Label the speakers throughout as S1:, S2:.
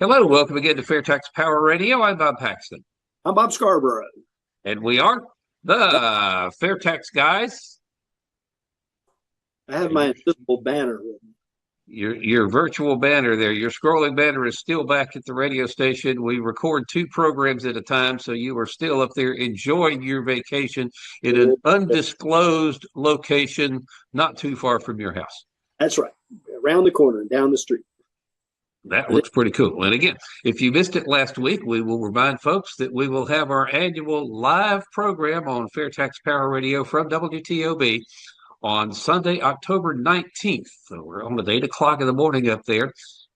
S1: Hello, welcome again to FAIRtax Power Radio. I'm Bob Paxton.
S2: I'm Bob Scarborough.
S1: And we are the FAIRtax Guys.
S2: I have my invisible banner with me.
S1: Your virtual banner there, your scrolling banner is still back at the radio station. We record two programs at a time, so you are still up there enjoying your vacation in an undisclosed location not too far from your house.
S2: That's right. Around the corner and down the street.
S1: That looks pretty cool. And again, if you missed it last week, we will remind folks that we will have our annual live program on FAIRtax Power Radio from WTOB on Sunday, October 19th. So we're on at 8 o'clock in the morning up there.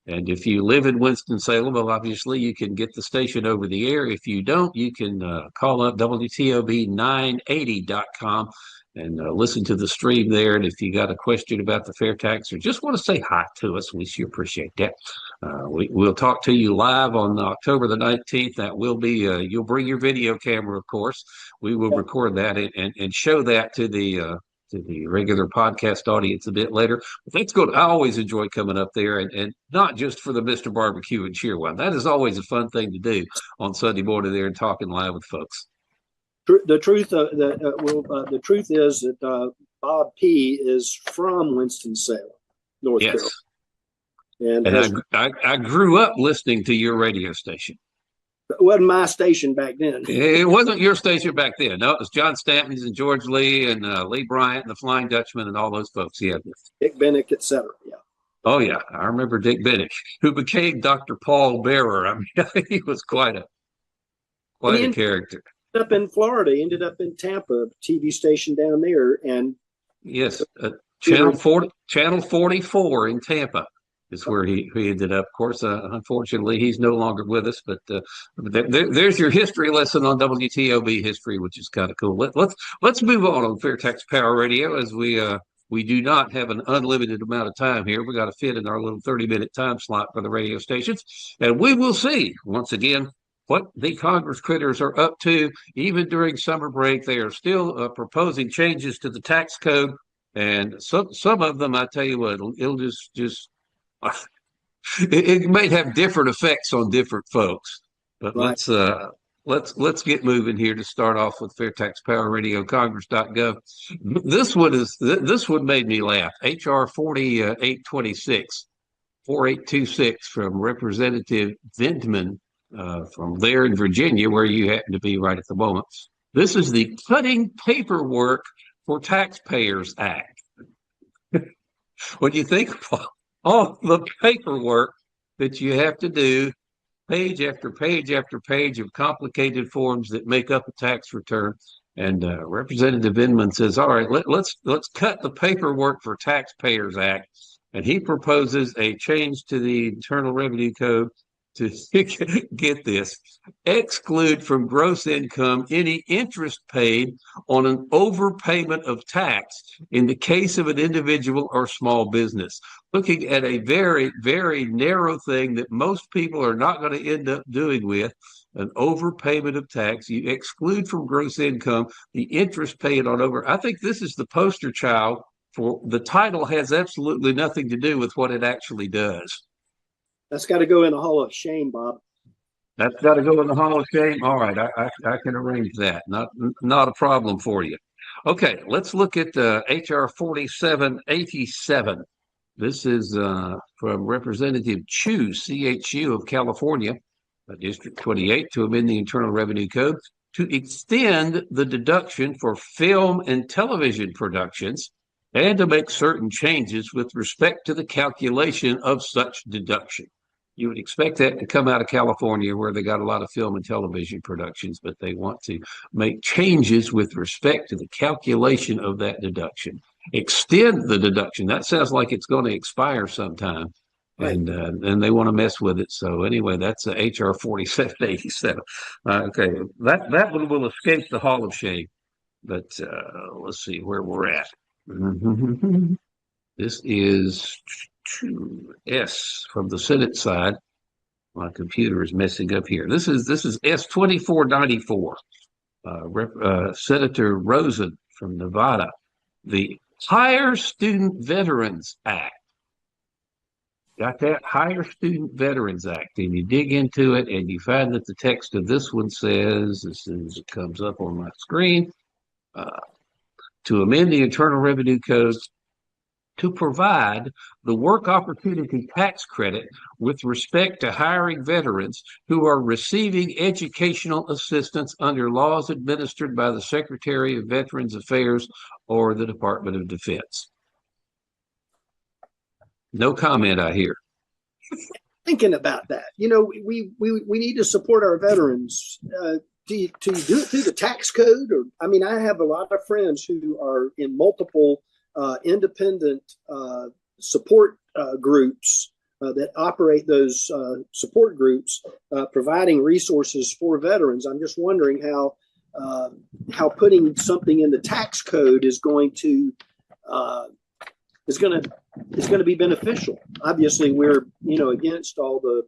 S1: And if you live in Winston-Salem, well, obviously you can get the station over the air. If you don't, you can call up WTOB980.com and listen to the stream there. And if you got a question about the FAIRtax or just want to say hi to us, we sure appreciate that. We'll talk to you live on October the 19th. That will be, you'll bring your video camera, of course. We will record that and show that to the regular podcast audience a bit later. But that's good. I always enjoy coming up there and not just for the Mr. Barbecue and Cheerwine. That is always a fun thing to do on Sunday morning there and talking live with folks.
S2: The truth is that Bob P. is from Winston-Salem, North Carolina.
S1: And I grew up listening to your radio station.
S2: It wasn't my station back then.
S1: It wasn't your station back then. No, it was John Stanton's and George Lee and Lee Bryant and the Flying Dutchman and all those folks. Yeah,
S2: Dick Bennick, etc. Yeah.
S1: Oh yeah, I remember Dick Bennick, who became Dr. Paul Bearer. I mean, he was quite a character.
S2: Up in Florida, ended up in Tampa, TV station down there, and
S1: yes, channel 44 in Tampa. Is where he ended up. Of course, unfortunately, he's no longer with us. But there's your history lesson on WTOB history, which is kind of cool. Let's move on FAIRtax Power Radio, as we do not have an unlimited amount of time here. We got to fit in our little 30-minute time slot for the radio stations, and we will see once again what the Congress critters are up to. Even during summer break, they are still proposing changes to the tax code, and some of them, I tell you what, it'll just it may have different effects on different folks, but right. Let's get moving here to start off with FAIRtax Power Radio, Congress.gov. This one made me laugh. HR 4826 from Representative Vindman from there in Virginia, where you happen to be right at the moment. This is the Cutting Paperwork for Taxpayers Act. When you think about all the paperwork that you have to do, page after page after page of complicated forms that make up a tax return. And Representative Inman says, all right, let's cut the Paperwork for Taxpayers Act. And he proposes a change to the Internal Revenue Code to get this, exclude from gross income any interest paid on an overpayment of tax in the case of an individual or small business. Looking at a very, very narrow thing that most people are not going to end up doing with an overpayment of tax. You exclude from gross income the interest paid on over. I think this is the poster child for the title has absolutely nothing to do with what it actually does.
S2: That's got to go in the Hall of Shame, Bob.
S1: That's got to go in the Hall of Shame. All right, I can arrange that. Not a problem for you. Okay, let's look at HR 4787. This is from Representative Chu, CHU of California, District 28, to amend the Internal Revenue Code to extend the deduction for film and television productions and to make certain changes with respect to the calculation of such deduction. You would expect that to come out of California, where they got a lot of film and television productions, but they want to make changes with respect to the calculation of that deduction. Extend the deduction. That sounds like it's going to expire sometime, right. And they want to mess with it. So anyway, that's HR 4787. Okay, that one will escape the Hall of Shame, but let's see where we're at. This is S from the Senate side. My computer is messing up here. This is S2494. Senator Rosen from Nevada. The Higher Student Veterans Act. Got that? Higher Student Veterans Act. And you dig into it and you find that the text of this one says, as soon as it comes up on my screen, uh, to amend the Internal Revenue Code to provide the work opportunity tax credit with respect to hiring veterans who are receiving educational assistance under laws administered by the Secretary of Veterans Affairs or the Department of Defense. No comment, I hear.
S2: Thinking about that, you know, we need to support our veterans. To do it through the tax code, or I mean, I have a lot of friends who are in multiple independent support groups that operate those support groups, providing resources for veterans. I'm just wondering how putting something in the tax code is going to be beneficial. Obviously, we're against all the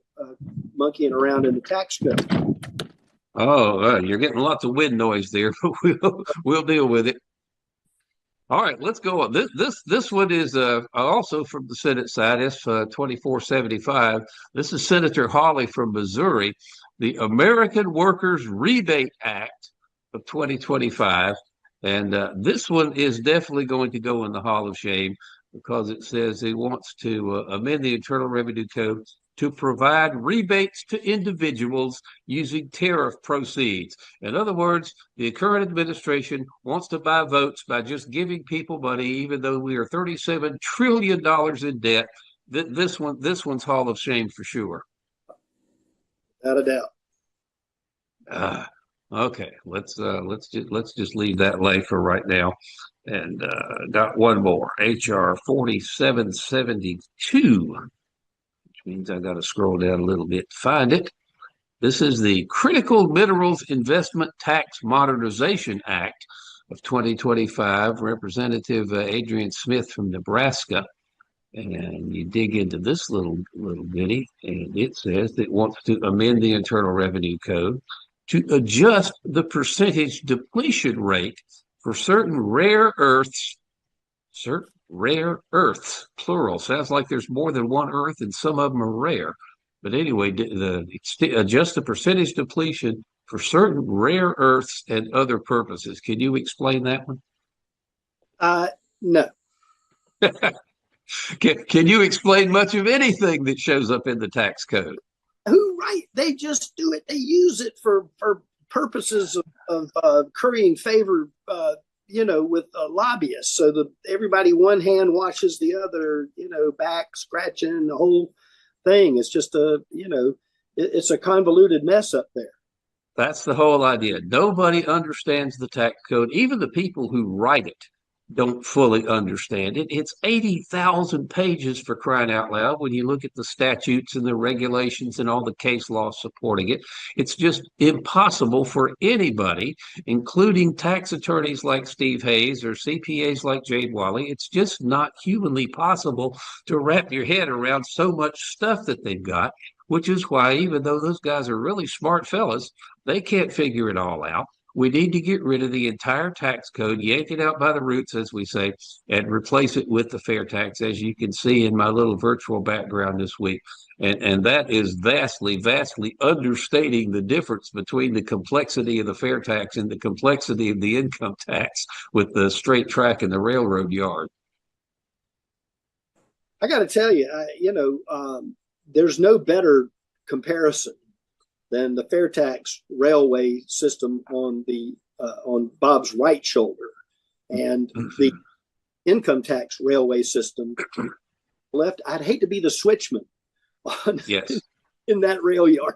S2: monkeying around in the tax code.
S1: Oh, you're getting lots of wind noise there, but we'll deal with it. All right, let's go on. This one is also from the Senate side. It's 2475. This is Senator Hawley from Missouri. The American Workers Rebate Act of 2025. And this one is definitely going to go in the Hall of Shame because it says he wants to amend the Internal Revenue Code to provide rebates to individuals using tariff proceeds. In other words, the current administration wants to buy votes by just giving people money, even though we are $37 trillion in debt. This one's Hall of Shame for sure.
S2: Without a
S1: doubt. Okay, let's just leave that lay for right now, and got one more. HR 4772. Means I got to scroll down a little bit to find it. This is the Critical Minerals Investment Tax Modernization Act of 2025. Representative Adrian Smith from Nebraska. And you dig into this little bitty, and it says it wants to amend the Internal Revenue Code to adjust the percentage depletion rate for certain rare earths, plural. Sounds like there's more than one earth and some of them are rare. But anyway, adjust the percentage depletion for certain rare earths and other purposes. Can you explain that one?
S2: No.
S1: Can you explain much of anything that shows up in the tax code?
S2: Right. They just do it. They use it for purposes of currying favor with lobbyists, so that everybody one hand washes the other, back scratching the whole thing. It's just it's a convoluted mess up there.
S1: That's the whole idea. Nobody understands the tax code. Even the people who write it don't fully understand it. It's 80,000 pages, for crying out loud. When you look at the statutes and the regulations and all the case law supporting it, it's just impossible for anybody, including tax attorneys like Steve Hayes or CPAs like Jade Wally. It's just not humanly possible to wrap your head around so much stuff that they've got, which is why, even though those guys are really smart fellas, they can't figure it all out. We need to get rid of the entire tax code, yank it out by the roots, as we say, and replace it with the FAIRtax, as you can see in my little virtual background this week. And that is vastly, vastly understating the difference between the complexity of the FAIRtax and the complexity of the income tax with the straight track and the railroad yard.
S2: I got to tell you, there's no better comparison than the FAIRtax railway system on Bob's right shoulder, and the income tax railway system left. I'd hate to be the switchman in that rail yard.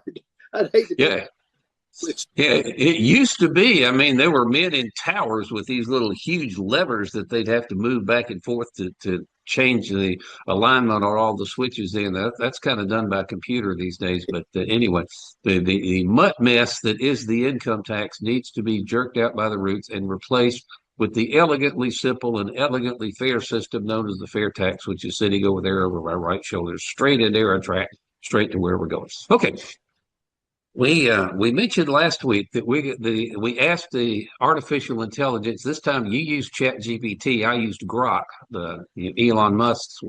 S2: I'd hate to be
S1: it used to be. I mean, there were men in towers with these little huge levers that they'd have to move back and forth to change the alignment on all the switches in. That's kind of done by computer these days. But anyway, the mutt mess that is the income tax needs to be jerked out by the roots and replaced with the elegantly simple and elegantly fair system known as the FAIRtax, which is sitting over there over my right shoulder, straight in there on track, straight to where we're going. Okay. We mentioned last week that we asked the artificial intelligence. This time you used ChatGPT. I used Grok, the Elon Musk's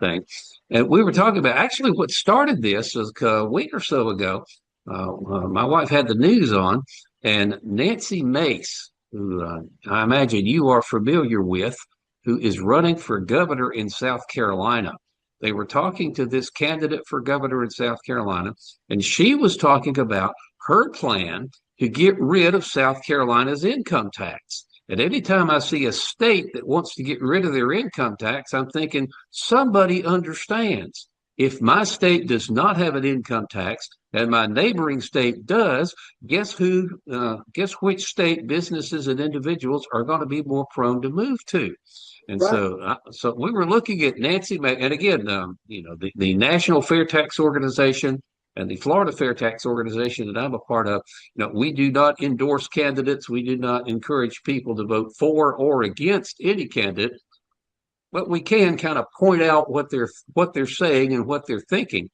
S1: thing. And we were talking about actually what started this was a week or so ago. My wife had the news on, and Nancy Mace, who I imagine you are familiar with, who is running for governor in South Carolina. They were talking to this candidate for governor in South Carolina, and she was talking about her plan to get rid of South Carolina's income tax. And anytime I see a state that wants to get rid of their income tax, I'm thinking somebody understands. If my state does not have an income tax and my neighboring state does, guess which state businesses and individuals are going to be more prone to move to? And
S2: Right.
S1: so we were looking at Nancy Mace, and again, the National Fair Tax Organization and the Florida Fair Tax Organization that I'm a part of, we do not endorse candidates. We do not encourage people to vote for or against any candidate, but we can kind of point out what they're saying and what they're thinking.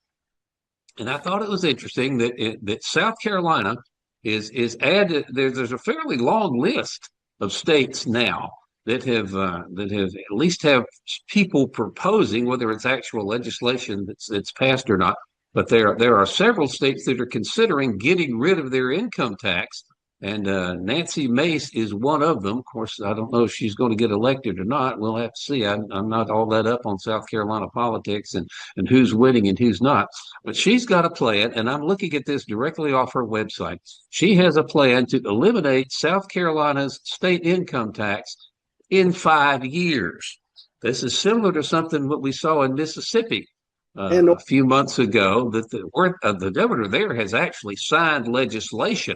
S1: And I thought it was interesting that South Carolina is added. There's a fairly long list of states now that have at least have people proposing, whether it's actual legislation that's passed or not. But there are several states that are considering getting rid of their income tax, and Nancy Mace is one of them. Of course, I don't know if she's going to get elected or not. We'll have to see. I'm not all that up on South Carolina politics and who's winning and who's not. But she's got a plan, and I'm looking at this directly off her website. She has a plan to eliminate South Carolina's state income tax in 5 years. This is similar to something what we saw in Mississippi
S2: And
S1: a few months ago, that the governor there has actually signed legislation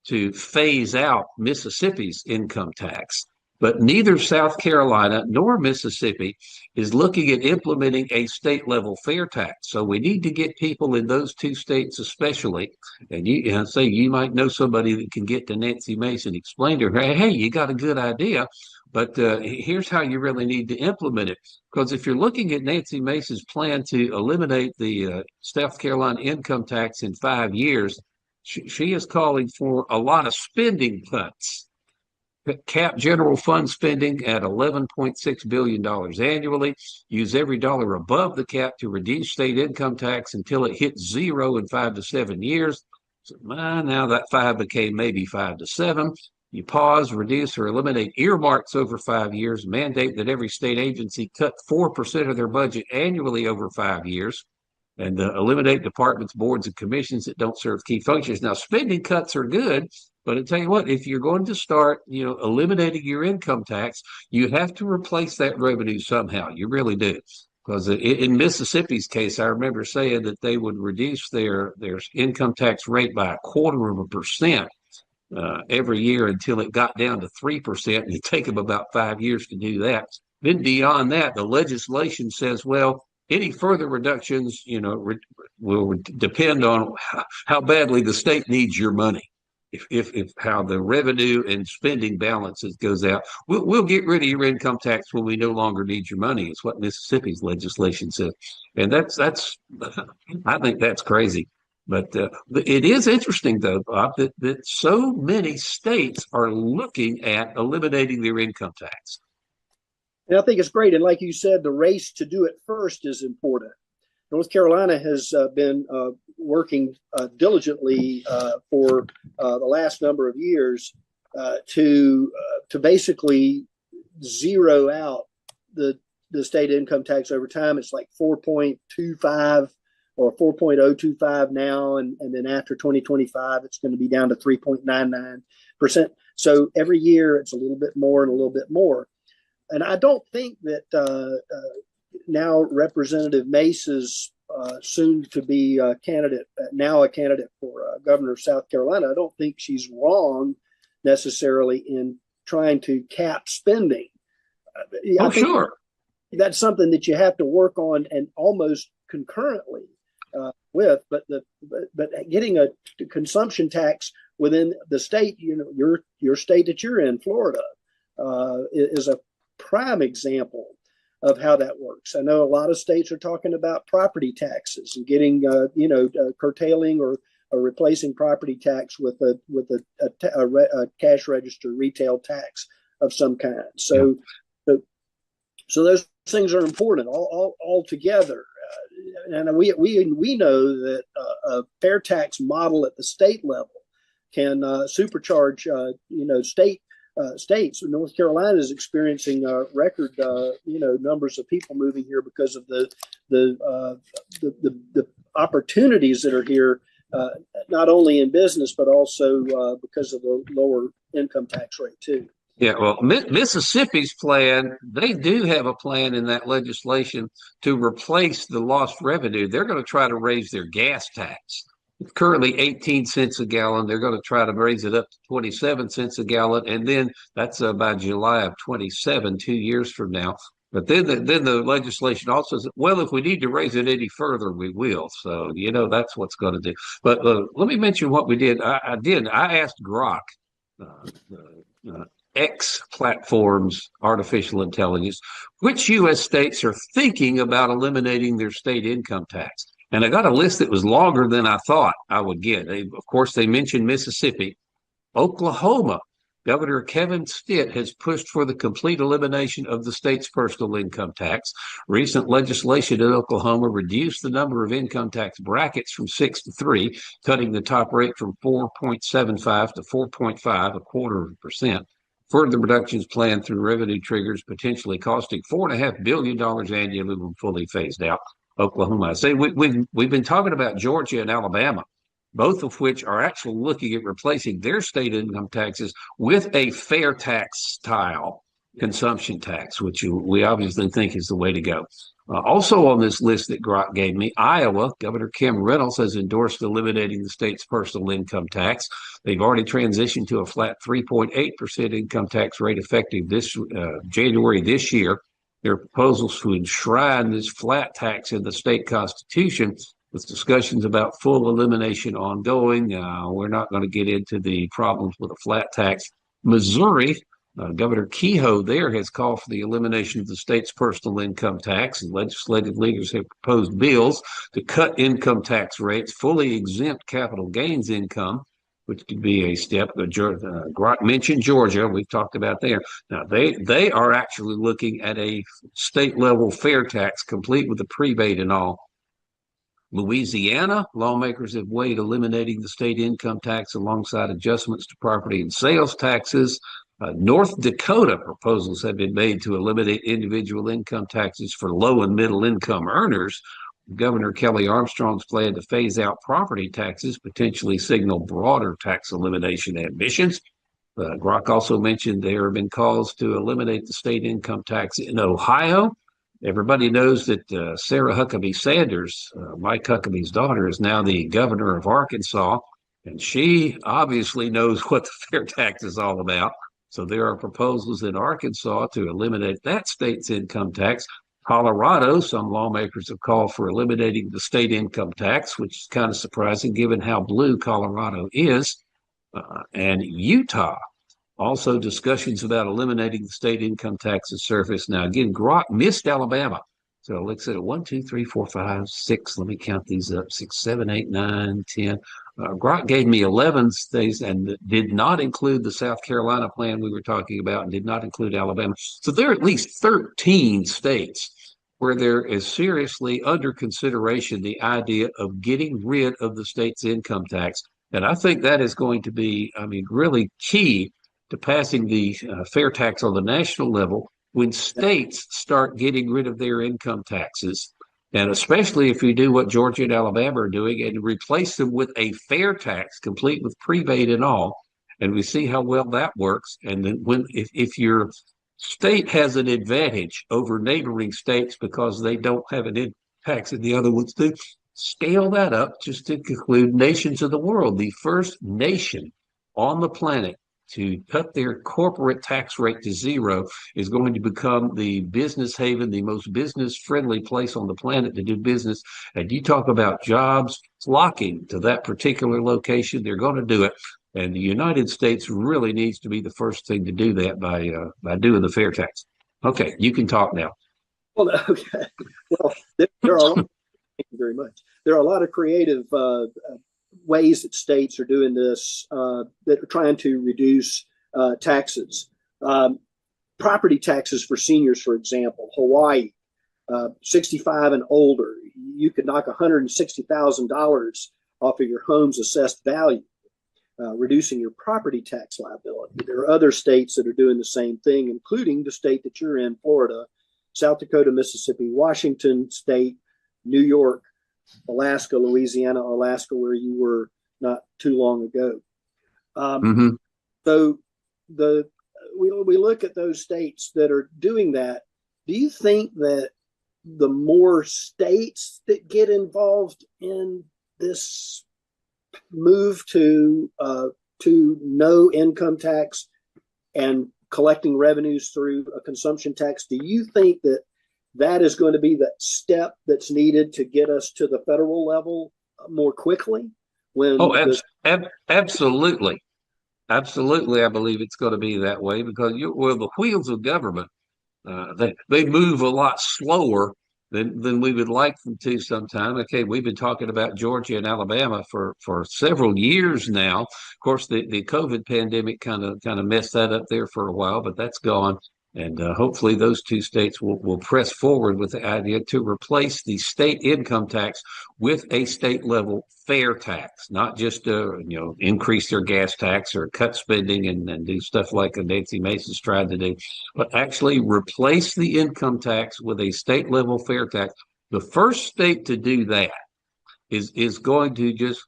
S1: to phase out Mississippi's income tax. But neither South Carolina nor Mississippi is looking at implementing a state level fair tax. So we need to get people in those two states, especially. And you might know somebody that can get to Nancy Mace and explain to her, hey, you got a good idea, but here's how you really need to implement it. Because if you're looking at Nancy Mace's plan to eliminate the South Carolina income tax in 5 years, she is calling for a lot of spending cuts. Cap general fund spending at $11.6 billion annually. Use every dollar above the cap to reduce state income tax until it hits zero in 5 to 7 years. So, now that 5 became maybe 5 to 7. You pause, reduce, or eliminate earmarks over 5 years. Mandate that every state agency cut 4% of their budget annually over 5 years. And eliminate departments, boards, and commissions that don't serve key functions. Now, spending cuts are good, but I tell you what, if you're going to start, eliminating your income tax, you have to replace that revenue somehow. You really do. Because in Mississippi's case, I remember saying that they would reduce their income tax rate by 0.25% every year until it got down to 3%. And it'd take them about 5 years to do that. Then beyond that, the legislation says, well, any further reductions, will depend on how badly the state needs your money. If how the revenue and spending balances goes out, we'll get rid of your income tax when we no longer need your money. It's what Mississippi's legislation says, and that's I think that's crazy. But it is interesting, though, Bob, that so many states are looking at eliminating their income tax.
S2: I think it's great. And like you said, the race to do it first is important. North Carolina has been working diligently for the last number of years to basically zero out the state income tax over time. It's like 4.25 or 4.025 now, and then after 2025, it's going to be down to 3.99%. So every year, it's a little bit more and a little bit more. And I don't think that now Representative Mace is soon to be a candidate for governor of South Carolina. I don't think she's wrong necessarily in trying to cap spending. I think
S1: sure.
S2: That's something that you have to work on and almost concurrently with. But getting a consumption tax within the state, your state that you're in, Florida, is a prime example of how that works. I know a lot of states are talking about property taxes and getting, curtailing or replacing property tax with a cash register retail tax of some kind. So So those things are important all together. And we know that a fair tax model at the state level can supercharge, states. North Carolina is experiencing record, numbers of people moving here because of the opportunities that are here, not only in business but also because of the lower income tax rate too.
S1: Yeah, well, Mississippi's plan, they do have a plan in that legislation to replace the lost revenue. They're going to try to raise their gas tax. It's currently 18 cents a gallon. They're going to try to raise it up to 27 cents a gallon. And then that's by July of 27, 2 years from now. But then the legislation also says, well, if we need to raise it any further, we will. So, that's what's going to do. But let me mention what we did. I asked Grok, X platforms, artificial intelligence, which U.S. states are thinking about eliminating their state income tax. And I got a list that was longer than I thought I would get. Of course, they mentioned Mississippi. Oklahoma, Governor Kevin Stitt has pushed for the complete elimination of the state's personal income tax. Recent legislation in Oklahoma reduced the number of income tax brackets from 6 to 3, cutting the top rate from 4.75 to 4.5, a quarter of a percent. Further reductions planned through revenue triggers, potentially costing $4.5 billion annually when fully phased out. Oklahoma. I say we've been talking about Georgia and Alabama, both of which are actually looking at replacing their state income taxes with a fair tax style consumption tax, which we obviously think is the way to go. Also on this list that Grok gave me, Iowa, Governor Kim Reynolds has endorsed eliminating the state's personal income tax. They've already transitioned to a flat 3.8% income tax rate effective this January this year. There are proposals to enshrine this flat tax in the state constitution, with discussions about full elimination ongoing. We're not going to get into the problems with a flat tax. Missouri, Governor Kehoe there has called for the elimination of the state's personal income tax, and legislative leaders have proposed bills to cut income tax rates, fully exempt capital gains income, which could be a step. Grok mentioned Georgia. We've talked about there. Now, they are actually looking at a state-level fair tax, complete with the prebate and all. Louisiana, lawmakers have weighed eliminating the state income tax alongside adjustments to property and sales taxes. North Dakota proposals have been made to eliminate individual income taxes for low and middle income earners. Governor Kelly Armstrong's plan to phase out property taxes potentially signal broader tax elimination ambitions. Grok also mentioned there have been calls to eliminate the state income tax in Ohio. Everybody knows that Sarah Huckabee Sanders, Mike Huckabee's daughter, is now the governor of Arkansas, and she obviously knows what the fair tax is all about. So there are proposals in Arkansas to eliminate that state's income tax. Colorado, some lawmakers have called for eliminating the state income tax, which is kind of surprising given how blue Colorado is. And Utah, also discussions about eliminating the state income tax has surfaced. Now, again, Grok missed Alabama. So let's say 1, 2, 3, 4, 5, 6. Let me count these up. 6, 7, 8, 9, 10. Grok gave me 11 states and did not include the South Carolina plan we were talking about, and did not include Alabama. So there are at least 13 states where there is seriously under consideration the idea of getting rid of the state's income tax. And I think that is going to be, really key to passing the fair tax on the national level when states start getting rid of their income taxes. And especially if you do what Georgia and Alabama are doing and replace them with a fair tax, complete with prebate and all, and we see how well that works. And then if your state has an advantage over neighboring states because they don't have an tax and the other ones do, scale that up just to conclude nations of the world. The first nation on the planet to cut their corporate tax rate to zero is going to become the business haven, the most business-friendly place on the planet to do business. And you talk about jobs flocking to that particular location, they're going to do it. And the United States really needs to be the first thing to do that by doing the fair tax. Okay, you can talk now.
S2: Well, okay. Well, there are. Thank you very much. There are a lot of creative ways that states are doing this that are trying to reduce taxes. property taxes for seniors, for example, Hawaii, 65 and older, you could knock $160,000 off of your home's assessed value, reducing your property tax liability. There are other states that are doing the same thing, including the state that you're in, Florida, South Dakota, Mississippi, Washington State, New York, Alaska, Louisiana, Alaska, where you were not too long ago. So we look at those states that are doing that. Do you think that the more states that get involved in this move to no income tax and collecting revenues through a consumption tax, do you think that that is going to be the step that's needed to get us to the federal level more quickly?
S1: Absolutely. Absolutely. I believe it's going to be that way because the wheels of government, they move a lot slower than we would like them to sometime. Okay, we've been talking about Georgia and Alabama for several years now. Of course, the COVID pandemic kind of messed that up there for a while, but that's gone. And hopefully those two states will press forward with the idea to replace the state income tax with a state level fair tax, not just increase their gas tax or cut spending and do stuff like Nancy Mace is trying to do, but actually replace the income tax with a state level fair tax. The first state to do that is going to just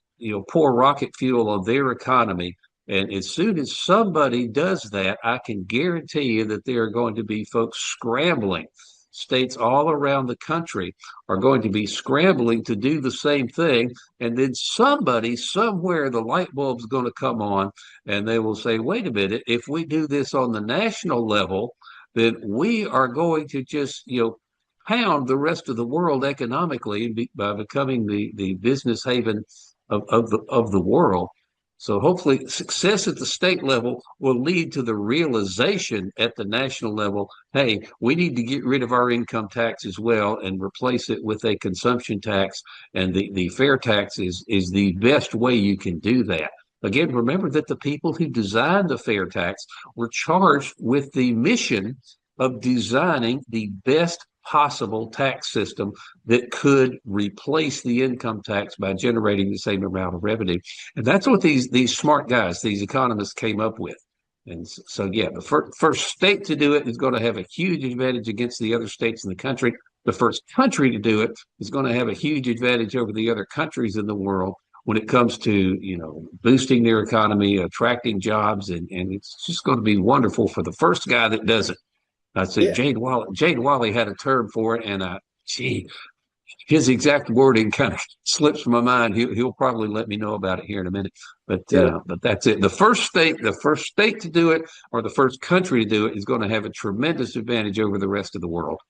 S1: pour rocket fuel on their economy. And as soon as somebody does that, I can guarantee you that there are going to be folks scrambling. States all around the country are going to be scrambling to do the same thing. And then somebody, somewhere, the light bulb's going to come on and they will say, wait a minute, if we do this on the national level, then we are going to just, pound the rest of the world economically by becoming the business haven of the world. So hopefully success at the state level will lead to the realization at the national level, hey, we need to get rid of our income tax as well and replace it with a consumption tax. And the fair tax is the best way you can do that. Again, remember that the people who designed the fair tax were charged with the mission of designing the best possible tax system that could replace the income tax by generating the same amount of revenue. And that's what these smart guys, these economists came up with. And so, the first state to do it is going to have a huge advantage against the other states in the country. The first country to do it is going to have a huge advantage over the other countries in the world when it comes to, boosting their economy, attracting jobs, and it's just going to be wonderful for the first guy that does it. I said, Jade Wally had a term for it, and his exact wording kind of slips from my mind. He'll probably let me know about it here in a minute. But that's it. The first state to do it, or the first country to do it, is going to have a tremendous advantage over the rest of the world.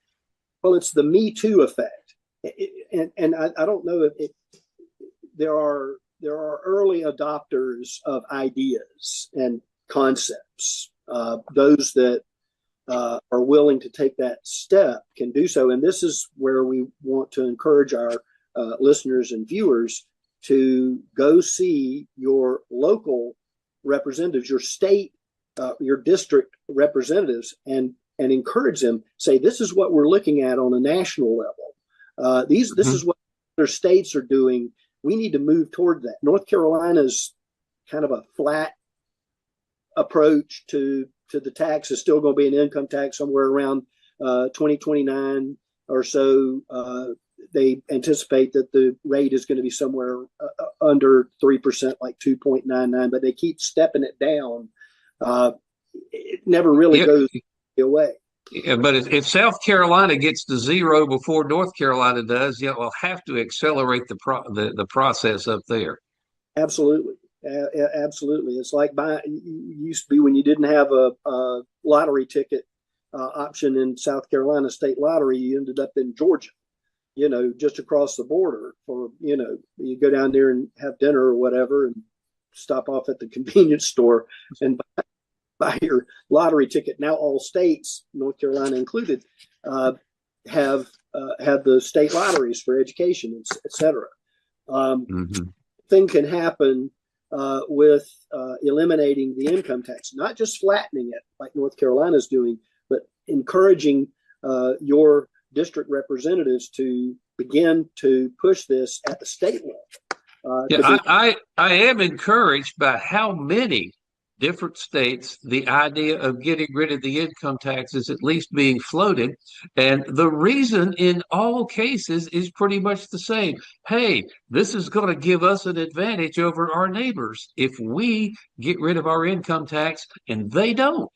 S2: Well, it's the Me Too effect, and I don't know if there are early adopters of ideas and concepts. Those that are willing to take that step can do so. And this is where we want to encourage our listeners and viewers to go see your local representatives, your state, your district representatives, and encourage them. Say, this is what we're looking at on a national level. This is what other states are doing. We need to move toward that. North Carolina's kind of a flat approach to the tax. Is still going to be an income tax somewhere around 2029 or so. They anticipate that the rate is going to be somewhere under 3%, like 2.99, but they keep stepping it down. It never really goes away.
S1: Yeah, but if South Carolina gets to zero before North Carolina does, we'll have to accelerate the process up there.
S2: Absolutely. Absolutely. It's like used to be when you didn't have a lottery ticket option in South Carolina state lottery, you ended up in Georgia, just across the border for, you go down there and have dinner or whatever and stop off at the convenience store and buy your lottery ticket. Now all states, North Carolina included, have the state lotteries for education, et cetera. Thing can happen with eliminating the income tax, not just flattening it like North Carolina is doing, but encouraging your district representatives to begin to push this at the state level.
S1: I am encouraged by how many different states the idea of getting rid of the income tax is at least being floated. And the reason in all cases is pretty much the same. Hey, this is going to give us an advantage over our neighbors if we get rid of our income tax and they don't.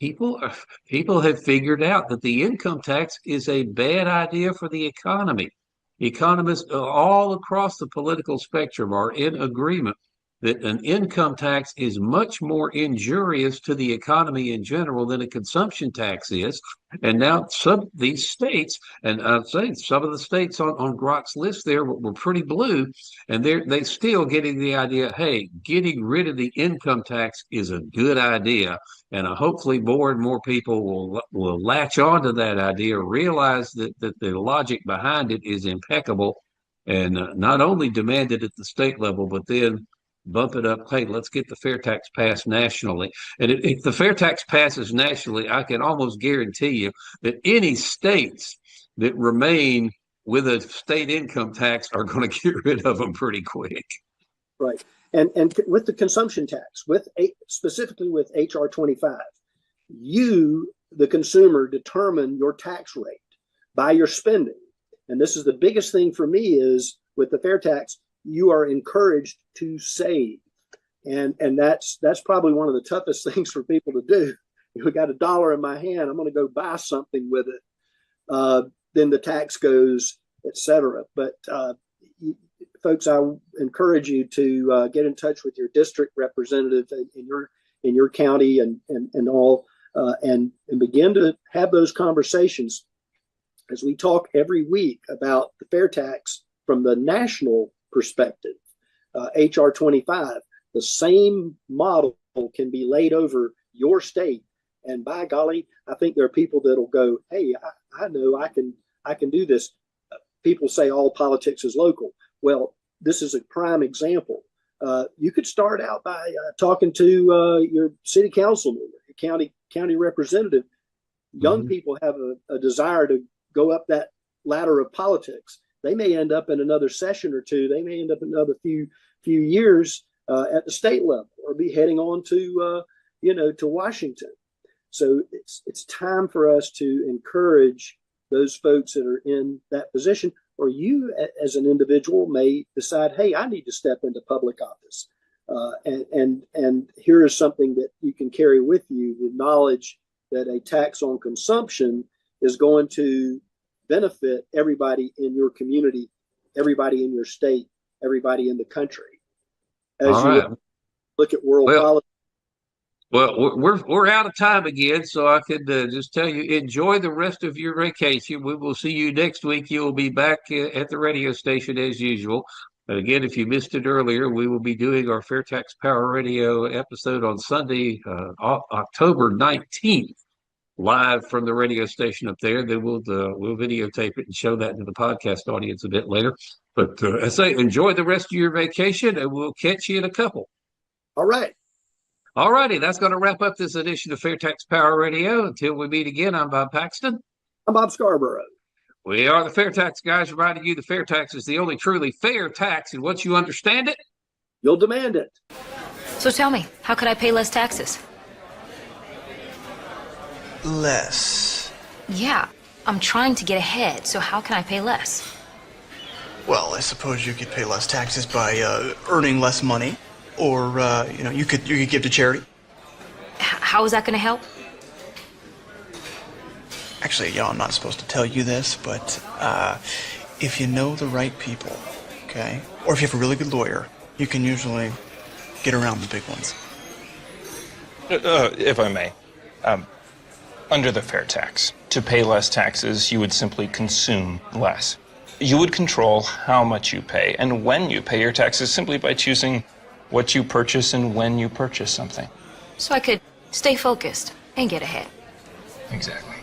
S1: People have figured out that the income tax is a bad idea for the economy. Economists all across the political spectrum are in agreement that an income tax is much more injurious to the economy in general than a consumption tax is. And now some these states, and I'd say some of the states on Grok's list there were pretty blue, and they still getting the idea, hey, getting rid of the income tax is a good idea. And hopefully more and more people will latch on to that idea, realize that the logic behind it is impeccable, and not only demand it at the state level, but then bump it up. Hey, let's get the FAIRtax passed nationally. And if the FAIRtax passes nationally, I can almost guarantee you that any states that remain with a state income tax are going to get rid of them pretty quick.
S2: Right. And with the consumption tax, specifically with HR 25, you, the consumer, determine your tax rate by your spending. And this is the biggest thing for me is with the FAIRtax, you are encouraged to save. And that's probably one of the toughest things for people to do. You got $1 in my hand, I'm going to go buy something with it. Then the tax goes, etc. But folks, I encourage you to get in touch with your district representative in your county and all, and begin to have those conversations as we talk every week about the FAIRtax from the national perspective. HR 25, the same model can be laid over your state, and by golly, I think there are people that'll go, hey, I know I can do this. People say all politics is local. Well, this is a prime example. You could start out by talking to your city councilman, your county representative. Young people have a desire to go up that ladder of politics. They may end up in another session or two. They may end up in another few years at the state level, or be heading on to to Washington. So it's time for us to encourage those folks that are in that position. Or you, as an individual, may decide, hey, I need to step into public office, and here is something that you can carry with you: the knowledge that a tax on consumption is going to benefit everybody in your community, everybody in your state, everybody in the country. As you look at world politics.
S1: Well, we're out of time again, so I could just tell you, enjoy the rest of your vacation. We will see you next week. You will be back at the radio station as usual. Again, if you missed it earlier, we will be doing our FAIRtax Power Radio episode on Sunday, October 19th. Live from the radio station up there. Then we'll videotape it and show that to the podcast audience a bit later. But I say, enjoy the rest of your vacation, and we'll catch you in a couple.
S2: All right.
S1: All righty. That's going to wrap up this edition of FAIRtax Power Radio. Until we meet again, I'm Bob Paxton.
S2: I'm Bob Scarborough.
S1: We are the FAIRtax Guys, reminding you the FAIRtax is the only truly fair tax, and once you understand it,
S2: you'll demand it.
S3: So tell me, how could I pay less taxes?
S4: Less.
S3: Yeah, I'm trying to get ahead, so how can I pay less?
S4: Well, I suppose you could pay less taxes by earning less money, or you could give to charity.
S3: How is that going to help?
S4: Actually, I'm not supposed to tell you this, but if you know the right people, okay, or if you have a really good lawyer, you can usually get around the big ones.
S5: If I may. Under the FAIRtax, to pay less taxes, you would simply consume less. You would control how much you pay and when you pay your taxes simply by choosing what you purchase and when you purchase something.
S3: So I could stay focused and get ahead.
S5: Exactly.